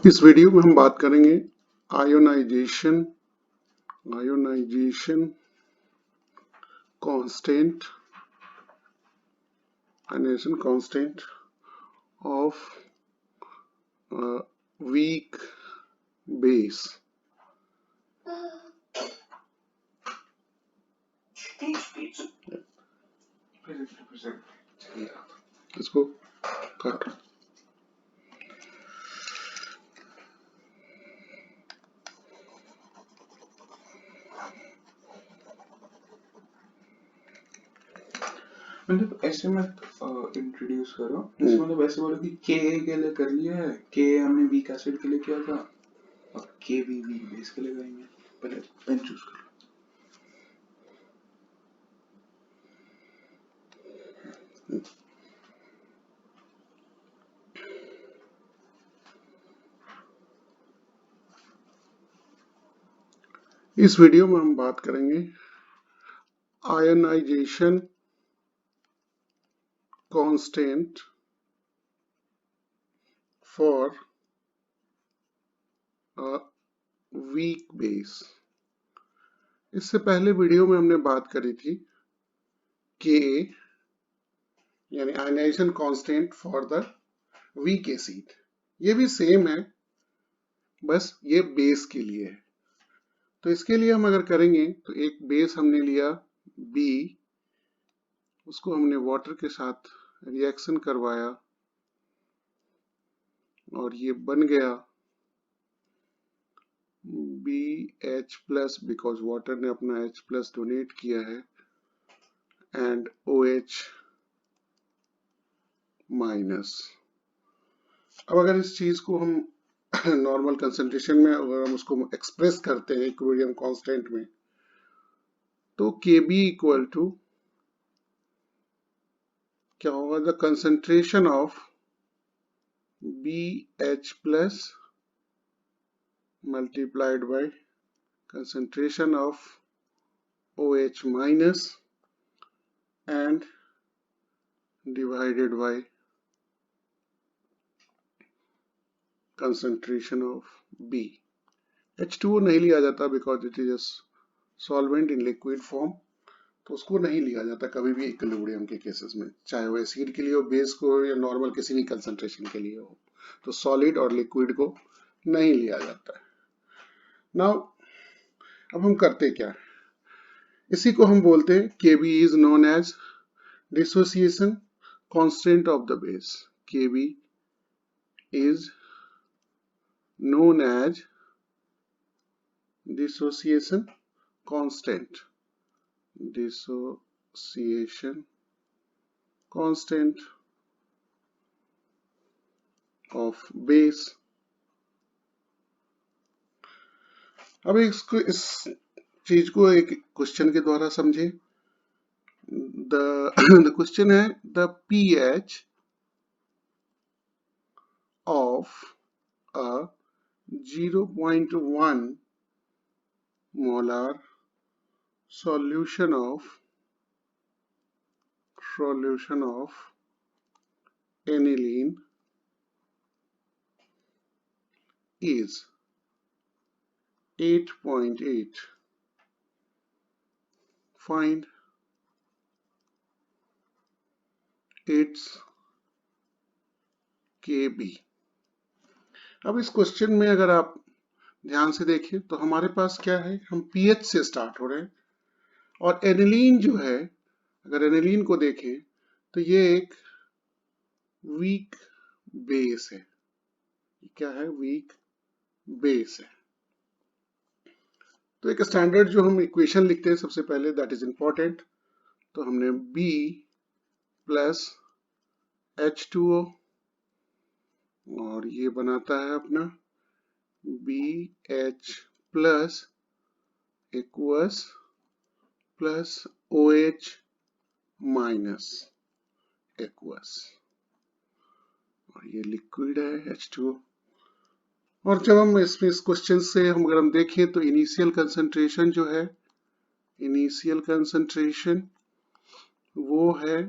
इस वीडियो में हम बात करेंगे ionisation constant of weak base. इसको काट। मतलब ऐसे मत इंट्रोड्यूस करो, जैसे मतलब ऐसे बोलो कि के के लिए कर लिया है, के हमने वीक एसिड के लिए किया था, अब के भी वीक बेस के लिए करेंगे। पहले पेन चूज करो। इस वीडियो में हम बात करेंगे ionisation constant for a weak base. इससे पहले वीडियो में हमने बात करी थी के यानी ionisation constant for the weak acid. ये भी सेम है, बस ये बेस के लिए है। तो इसके लिए हम अगर करेंगे तो एक बेस हमने लिया B, उसको हमने वाटर के साथ रिएक्शन करवाया और ये बन गया BH प्लस, बिकॉज वाटर ने अपना H प्लस डोनेट किया है, एंड OH माइनस। अब अगर इस चीज को हम नॉर्मल कंसंट्रेशन में अगर हम उसको एक्सप्रेस करते हैं इक्विलिब्रियम कांस्टेंट में, तो Kb इक्वल टू क्या होगा, the concentration of BH plus multiplied by concentration of OH minus and divided by concentration of B. H2O नहीं लिया जाता because it is a solvent in liquid form, तो उसको नहीं लिया जाता कभी भी इक्विलिब्रियम के केसेस में, चाहे वो एसिड के लिए हो, बेस को हो, या नॉर्मल किसी भी कंसंट्रेशन के लिए हो, तो सॉलिड और लिक्विड को नहीं लिया जाता है। नाउ अब हम करते क्या है, इसी को हम बोलते हैं Kb is known as dissociation constant of the base. Kb is known as dissociation constant of base. अब इसको इस चीज को एक क्वेश्चन के द्वारा समझे। द क्वेश्चन है the pH of a 0.1 molar solution of aniline is 8.8. Find its Kb। अब इस क्वेश्चन में अगर आप ध्यान से देखें तो हमारे पास क्या है, हम pH से स्टार्ट हो रहे हैं, और एनिलीन जो है, अगर एनिलीन को देखें तो ये एक वीक बेस है। क्या है, वीक बेस है। तो एक स्टैंडर्ड जो हम इक्वेशन लिखते हैं सबसे पहले, दैट इज इंपॉर्टेंट। तो हमने B प्लस H2O और ये बनाता है अपना BH plus aqueous plus OH minus aqueous, और ये लिक्विड है H2O। और जब हम इसमें इस क्वेश्चन से हम अगर हम देखें तो इनिशियल कंसंट्रेशन जो है, इनिशियल कंसंट्रेशन वो है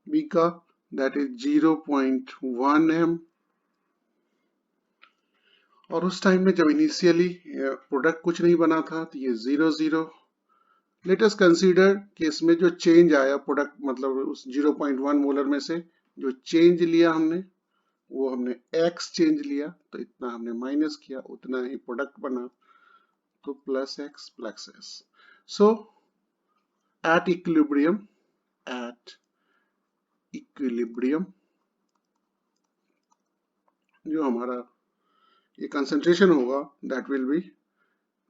B का, दैट इज 0.1 m, और उस टाइम में जब इनिशियली प्रोडक्ट कुछ नहीं बना था तो ये 0 0। लेट अस कंसीडर कि इसमें जो चेंज आया प्रोडक्ट मतलब उस 0.1 मोलर में से जो चेंज लिया हमने वो हमने x चेंज लिया, तो इतना हमने माइनस किया, उतना ही प्रोडक्ट बना, तो plus x plus s। So at equilibrium जो हमारा ये कंसंट्रेशन होगा दैट विल बी,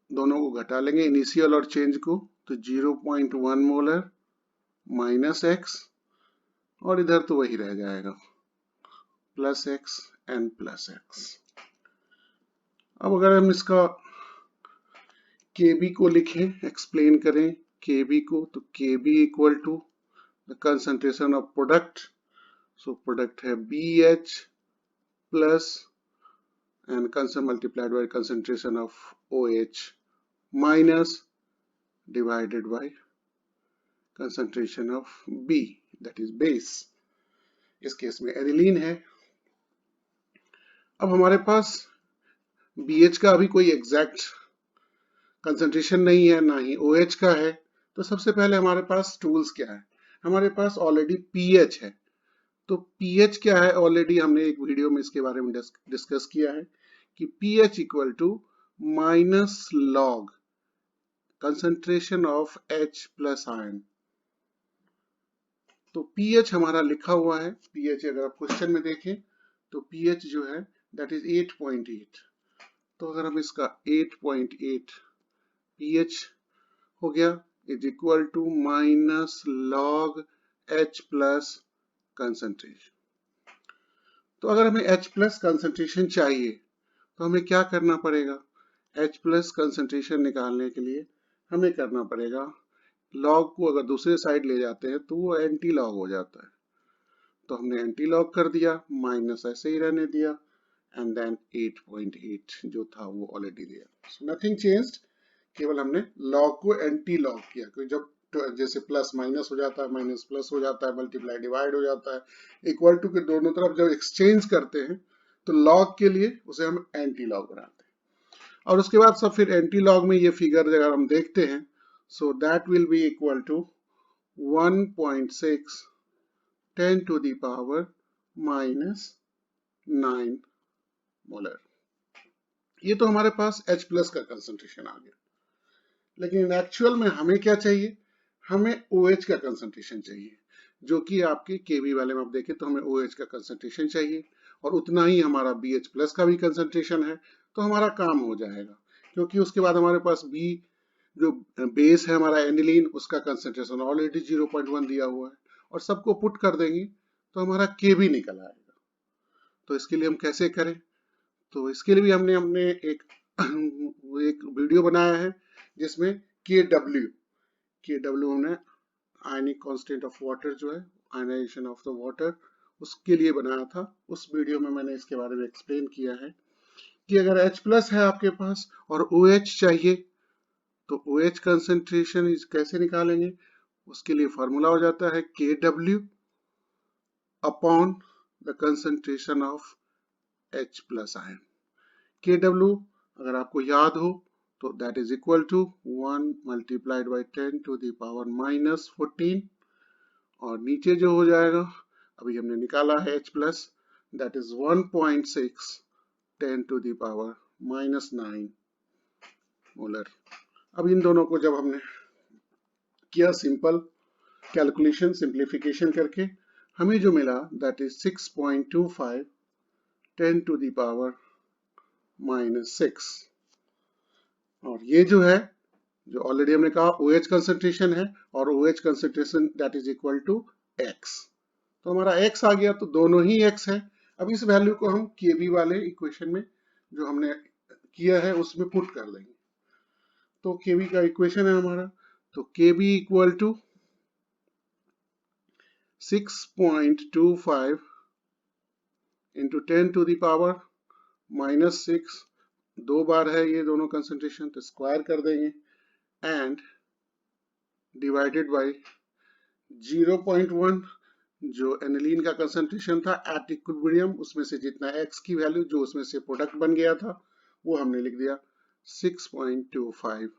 दोनों को घटा लेंगे इनिशियल और चेंज को, तो 0.1 मोलर माइनस x, और इधर तो वही रह जाएगा plus x and plus x। अब अगर हम इसका kb को लिखें, एक्सप्लेन करें kb को, तो kb equal to the concentration of product, so product है BH plus and multiplied by concentration of OH minus divided by concentration of B, that is base. इस केस में एनिलीन है। अब हमारे पास BH का अभी कोई एग्जैक्ट कंसंट्रेशन नहीं है, ना ही OH का है, तो सबसे पहले हमारे पास टूल्स क्या है, हमारे पास ऑलरेडी pH है। तो pH क्या है, ऑलरेडी हमने एक वीडियो में इसके बारे में डिस्कस किया है कि pH equal to minus log concentration of H plus ion. तो pH हमारा लिखा हुआ है, pH अगर आप क्वेश्चन में देखें तो pH जो है दैट इज 8.8, तो अगर हम इसका 8.8 pH हो गया is equal to minus log H plus concentration. तो अगर हमें H प्लस कंसंट्रेशन चाहिए तो हमें क्या करना पड़ेगा, H प्लस कंसंट्रेशन निकालने के लिए हमें करना पड़ेगा, लॉग को अगर दूसरे साइड ले जाते हैं तो वो एंटी लॉग हो जाता है, तो हमने एंटी लॉग कर दिया, माइनस ऐसे ही रहने दिया, एंड देन 8.8 जो था वो ऑलरेडी दिया, सो नथिंग चेंज्ड, केवल हमने लॉग को एंटी लॉग किया, क्योंकि जब जैसे प्लस माइनस हो जाता है, माइनस प्लस हो जाता है, मल्टीप्लाई डिवाइड हो जाता है, इक्वल टू के दोनों तरफ जब एक्सचेंज करते हैं तो लॉग के लिए उसे हम एंटी लॉग बनाते हैं। और उसके बाद सब फिर एंटी लॉग में ये फिगर अगर हम देखते हैं, so that will be equal to 1.6 10 to the power minus 9 molar. ये तो हमारे पास H प्लस का कंसंट्रेशन आ गया, लेकिन एक्चुअल में हमें क्या चाहिए, हमें OH का कंसंट्रेशन चाहिए, जो कि आपके केबी वाले में आप देखें तो हमें OH का कंसंट्रेशन चाहिए, और उतना ही हमारा BH प्लस का भी कंसंट्रेशन है, तो हमारा काम हो जाएगा, क्योंकि उसके बाद हमारे पास B जो बेस है हमारा एनिलीन, उसका कंसंट्रेशन ऑलरेडी 0.1 दिया हुआ है, और सबको पुट कर देंगे तो हमारा केबी निकल आएगा। तो इसके लिए हम कैसे करें, तो इसके लिए भी हमने हमने एक एक वीडियो बनाया है जिसमें के डब्ल्यू हमने आयनिक कांस्टेंट ऑफ वाटर जो है, आयनाइजेशन ऑफ द वाटर, उसके लिए बनाया था। उस वीडियो में मैंने इसके बारे में एक्सप्लेन किया है कि अगर H प्लस है आपके पास और OH चाहिए तो OH कंसेंट्रेशन कैसे निकालेंगे, उसके लिए फॉर्मूला हो जाता है KW upon the concentration of H plus ion. KW अगर आपको याद हो तो that is equal to 1 multiplied by 10 to the power minus 14, और नीचे जो हो जाएगा अभी हमने निकाला है H plus, that is 1.6 10 to the power minus 9 molar. अब इन दोनों को जब हमने किया सिंपल कैलकुलेशन सिंप्लीफिकेशन करके, हमें जो मिला that is 6.25 10 to the power minus 6, और ये जो है जो ऑलरेडी हमने कहा OH कंसेंट्रेशन है, और OH concentration that is equal to x, तो हमारा x आ गया, तो दोनों ही x है। अब इस वैल्यू को हम Kb वाले इक्वेशन में जो हमने किया है उसमें पुट कर देंगे, तो Kb का इक्वेशन है हमारा, तो Kb equal to 6.25 into 10 to the power minus 6, दो बार है ये दोनों कंसेंट्रेशन, तो स्क्वायर कर देंगे, एंड डिवाइडेड बाय 0.1 जो एनिलीन का कंसेंट्रेशन था एट इक्विलिब्रियम, उसमें से जितना x की वैल्यू जो उसमें से प्रोडक्ट बन गया था वो हमने लिख दिया 6.25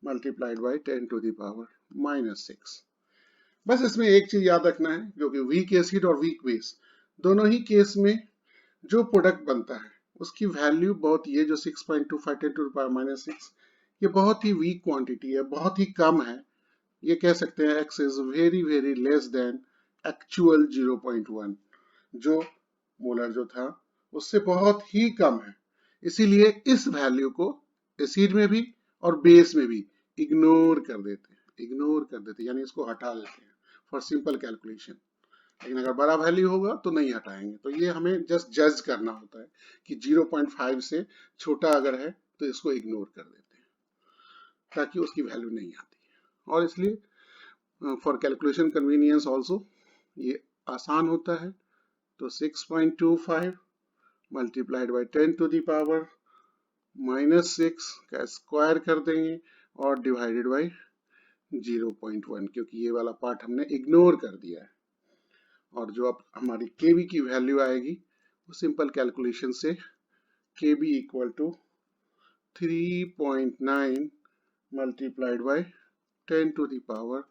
multiplied by 10 to the power -6। बस इसमें एक चीज याद रखना है, क्योंकि वीक एसिड और वीक बेस दोनों ही केस में जो प्रोडक्ट बनता है उसकी वैल्यू बहुत, ये जो 6.25 10 टू द पावर -6 ये बहुत ही वीक क्वांटिटी है, बहुत ही कम है। ये कह सकते हैं x is very very less than actual 0.1, जो मोलर जो था उससे बहुत ही कम है। इसीलिए इस वैल्यू को एसिड में भी और बेस में भी इग्नोर कर देते हैं, यानी इसको हटा देते हैं फॉर सिंपल कैलकुलेशन। लेकिन अगर बड़ा वैल्यू होगा तो नहीं हटाएंगे। तो ये हमें जस्ट जज करना होता है कि 0.5 से छोटा अगर है तो इसको इग्नोर कर देते हैं ताकि उसकी वैल्यू नहीं आती। और इसलिए फॉर कैलकुलेशन कन्वीनियंस ऑल्सो ये आसान होता है। तो 6.25 multiplied by 10 to the power -6 का स्क्वायर कर देंगे और डिवाइडेड बाई 0.1, क्योंकि ये वाला पार्ट हमने इग्नोर कर दिया है। और जो अब हमारी केबी की वैल्यू आएगी वो सिंपल कैलकुलेशन से KB equal to 3.9 multiplied by 10 to the power